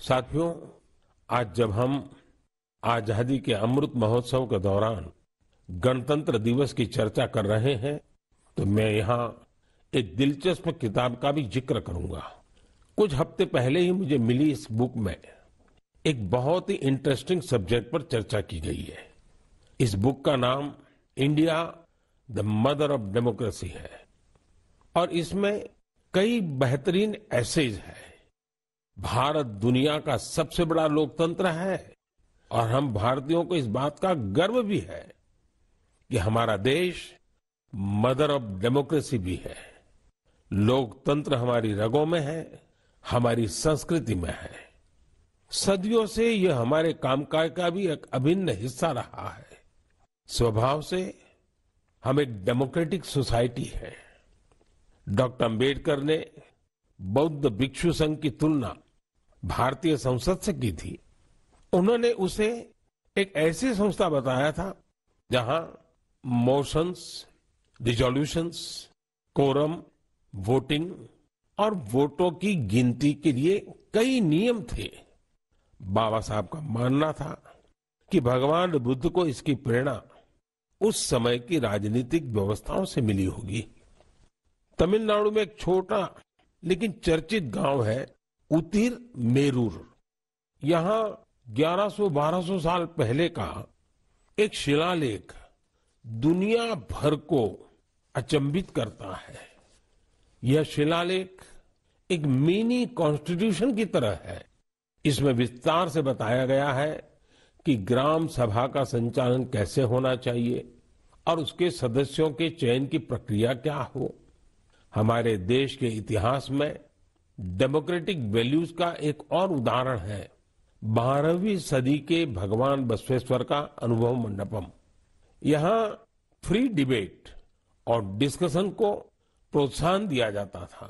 साथियों, आज जब हम आजादी के अमृत महोत्सव के दौरान गणतंत्र दिवस की चर्चा कर रहे हैं, तो मैं यहाँ एक दिलचस्प किताब का भी जिक्र करूंगा। कुछ हफ्ते पहले ही मुझे मिली इस बुक में एक बहुत ही इंटरेस्टिंग सब्जेक्ट पर चर्चा की गई है। इस बुक का नाम India the mother of democracy है और इसमें कई बेहतरीन एसेज है। भारत दुनिया का सबसे बड़ा लोकतंत्र है और हम भारतीयों को इस बात का गर्व भी है कि हमारा देश मदर ऑफ डेमोक्रेसी भी है। लोकतंत्र हमारी रगों में है, हमारी संस्कृति में है। सदियों से यह हमारे कामकाज का भी एक अभिन्न हिस्सा रहा है। स्वभाव से हम एक डेमोक्रेटिक सोसाइटी है। डॉक्टर अंबेडकर ने बौद्ध भिक्षु संघ की तुलना भारतीय संसद से की थी। उन्होंने उसे एक ऐसी संस्था बताया था जहां मोशंस, रिजोल्यूशंस, कोरम, वोटिंग और वोटों की गिनती के लिए कई नियम थे। बाबा साहब का मानना था कि भगवान बुद्ध को इसकी प्रेरणा उस समय की राजनीतिक व्यवस्थाओं से मिली होगी। तमिलनाडु में एक छोटा लेकिन चर्चित गांव है उतिर मेरूर। यहाँ 1100-1200 साल पहले का एक शिलालेख दुनिया भर को अचंभित करता है। यह शिलालेख एक मिनी कॉन्स्टिट्यूशन की तरह है। इसमें विस्तार से बताया गया है कि ग्राम सभा का संचालन कैसे होना चाहिए और उसके सदस्यों के चयन की प्रक्रिया क्या हो। हमारे देश के इतिहास में डेमोक्रेटिक वैल्यूज का एक और उदाहरण है 12वीं सदी के भगवान बसवेश्वर का अनुभव मंडपम। यहाँ फ्री डिबेट और डिस्कशन को प्रोत्साहन दिया जाता था।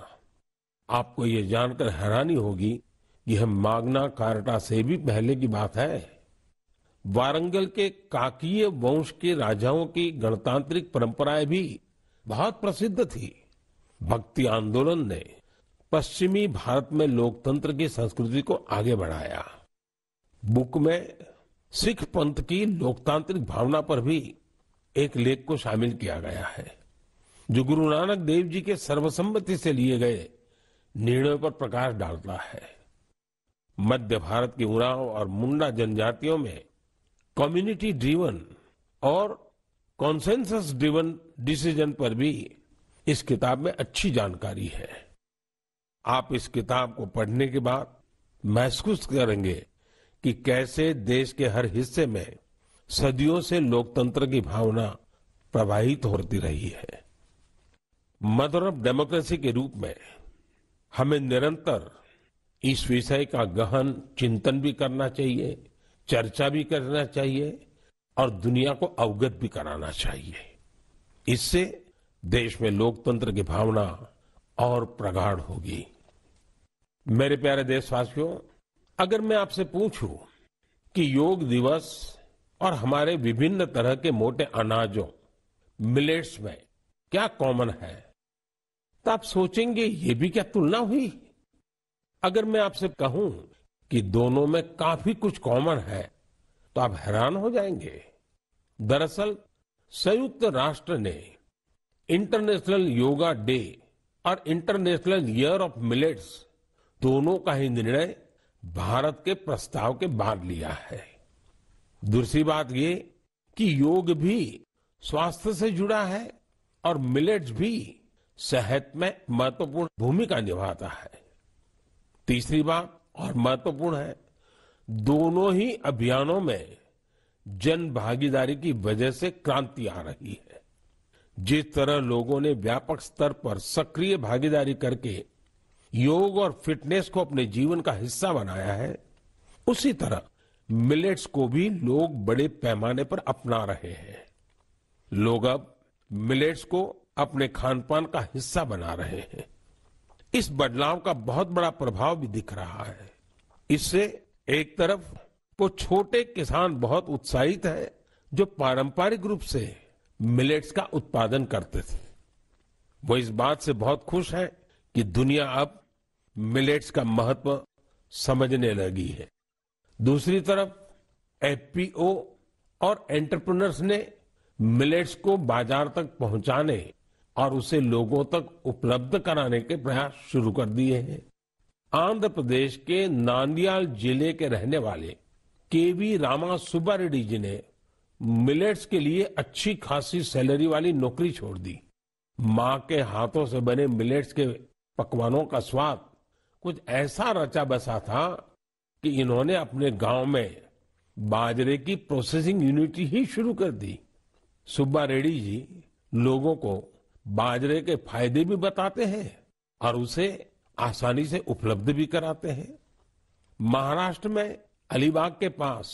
आपको ये जानकर हैरानी होगी कि यह माग्ना कार्टा से भी पहले की बात है। वारंगल के काकीय वंश के राजाओं की गणतांत्रिक परंपराएं भी बहुत प्रसिद्ध थी। भक्ति आंदोलन ने पश्चिमी भारत में लोकतंत्र की संस्कृति को आगे बढ़ाया। बुक में सिख पंथ की लोकतांत्रिक भावना पर भी एक लेख को शामिल किया गया है, जो गुरु नानक देव जी के सर्वसम्मति से लिए गए निर्णयों पर प्रकाश डालता है। मध्य भारत की उरांव और मुंडा जनजातियों में कम्युनिटी ड्रिवन और कॉन्सेंसस ड्रिवन डिसीजन पर भी इस किताब में अच्छी जानकारी है। आप इस किताब को पढ़ने के बाद महसूस करेंगे कि कैसे देश के हर हिस्से में सदियों से लोकतंत्र की भावना प्रवाहित होती रही है। मदर ऑफ डेमोक्रेसी के रूप में हमें निरंतर इस विषय का गहन चिंतन भी करना चाहिए, चर्चा भी करना चाहिए और दुनिया को अवगत भी कराना चाहिए। इससे देश में लोकतंत्र की भावना और प्रगाढ़ होगी। मेरे प्यारे देशवासियों, अगर मैं आपसे पूछूं कि योग दिवस और हमारे विभिन्न तरह के मोटे अनाजों मिलेट्स में क्या कॉमन है, तो आप सोचेंगे ये भी क्या तुलना हुई। अगर मैं आपसे कहूं कि दोनों में काफी कुछ कॉमन है तो आप हैरान हो जाएंगे। दरअसल संयुक्त राष्ट्र ने इंटरनेशनल योगा डे और इंटरनेशनल ईयर ऑफ मिलेट्स दोनों का ही निर्णय भारत के प्रस्ताव के बाद लिया है। दूसरी बात ये कि योग भी स्वास्थ्य से जुड़ा है और मिलेट्स भी सेहत में महत्वपूर्ण भूमिका निभाता है। तीसरी बात और महत्वपूर्ण है, दोनों ही अभियानों में जन भागीदारी की वजह से क्रांति आ रही है। जिस तरह लोगों ने व्यापक स्तर पर सक्रिय भागीदारी करके योग और फिटनेस को अपने जीवन का हिस्सा बनाया है, उसी तरह मिलेट्स को भी लोग बड़े पैमाने पर अपना रहे हैं। लोग अब मिलेट्स को अपने खानपान का हिस्सा बना रहे हैं। इस बदलाव का बहुत बड़ा प्रभाव भी दिख रहा है। इससे एक तरफ वो छोटे किसान बहुत उत्साहित हैं जो पारंपरिक रूप से मिलेट्स का उत्पादन करते थे। वो इस बात से बहुत खुश हैं कि दुनिया अब मिलेट्स का महत्व समझने लगी है। दूसरी तरफ एफपीओ और एंटरप्रेन्योर्स ने मिलेट्स को बाजार तक पहुंचाने और उसे लोगों तक उपलब्ध कराने के प्रयास शुरू कर दिए हैं। आंध्र प्रदेश के नांदयाल जिले के रहने वाले केवी रामा सुब्बा रेड्डी जी ने मिलेट्स के लिए अच्छी खासी सैलरी वाली नौकरी छोड़ दी। मां के हाथों से बने मिलेट्स के पकवानों का स्वाद कुछ ऐसा रचा बसा था कि इन्होंने अपने गांव में बाजरे की प्रोसेसिंग यूनिट ही शुरू कर दी। सुब्बा रेड्डी जी लोगों को बाजरे के फायदे भी बताते हैं और उसे आसानी से उपलब्ध भी कराते हैं। महाराष्ट्र में अलीबाग के पास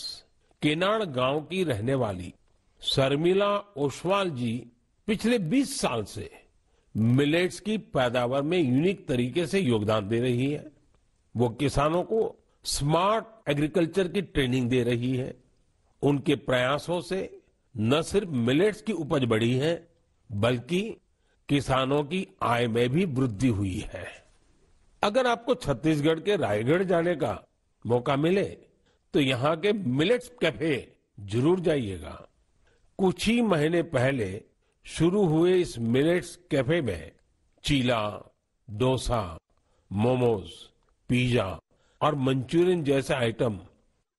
केनाड गांव की रहने वाली शर्मिला ओसवाल जी पिछले 20 साल से मिलेट्स की पैदावार में यूनिक तरीके से योगदान दे रही है। वो किसानों को स्मार्ट एग्रीकल्चर की ट्रेनिंग दे रही है। उनके प्रयासों से न सिर्फ मिलेट्स की उपज बढ़ी है, बल्कि किसानों की आय में भी वृद्धि हुई है। अगर आपको छत्तीसगढ़ के रायगढ़ जाने का मौका मिले तो यहाँ के मिलेट्स कैफे जरूर जाइएगा। कुछ ही महीने पहले शुरू हुए इस मिलेट्स कैफे में चीला, डोसा, मोमोज, पिज्जा और मंचूरियन जैसे आइटम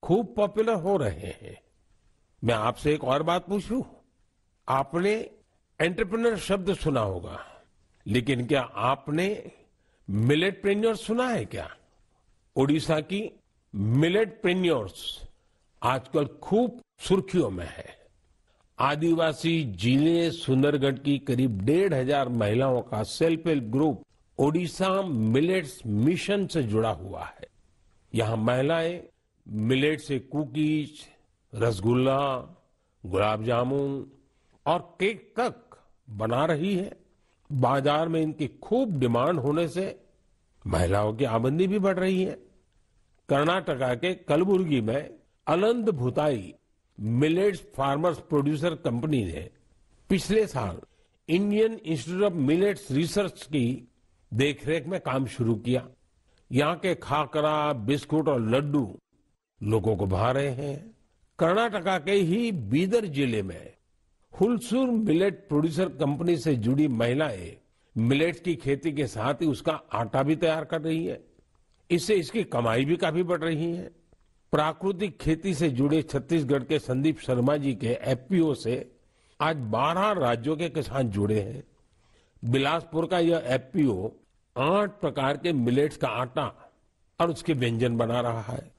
खूब पॉपुलर हो रहे हैं। मैं आपसे एक और बात पूछूं? आपने एंटरप्रेन्योर शब्द सुना होगा, लेकिन क्या आपने मिलेटप्रेन्योर सुना है क्या? ओडिशा की मिलेटप्रेन्योर्स आजकल खूब सुर्खियों में है। आदिवासी जिले सुंदरगढ़ की करीब 1,500 महिलाओं का self help group Odisha millets mission से जुड़ा हुआ है। यहाँ महिलाएं मिलेट से कुकीज, रसगुल्ला, गुलाब जामुन और केक तक बना रही है। बाजार में इनकी खूब डिमांड होने से महिलाओं की आमदनी भी बढ़ रही है। कर्नाटका के कलबुर्गी में Aland Bhutai Millets Farmers Producer Company ने पिछले साल Indian Institute of Millets Research की देखरेख में काम शुरू किया। यहाँ के खाकरा, बिस्कुट और लड्डू लोगों को भा रहे हैं। कर्नाटका के ही बीदर जिले में हुलसूर मिलेट प्रोड्यूसर कंपनी से जुड़ी महिलाएं मिलेट्स की खेती के साथ ही उसका आटा भी तैयार कर रही है। इससे इसकी कमाई भी काफी बढ़ रही है। प्राकृतिक खेती से जुड़े छत्तीसगढ़ के संदीप शर्मा जी के एफपीओ से आज 12 राज्यों के किसान जुड़े हैं। बिलासपुर का यह एफपीओ 8 प्रकार के मिलेट्स का आटा और उसके व्यंजन बना रहा है।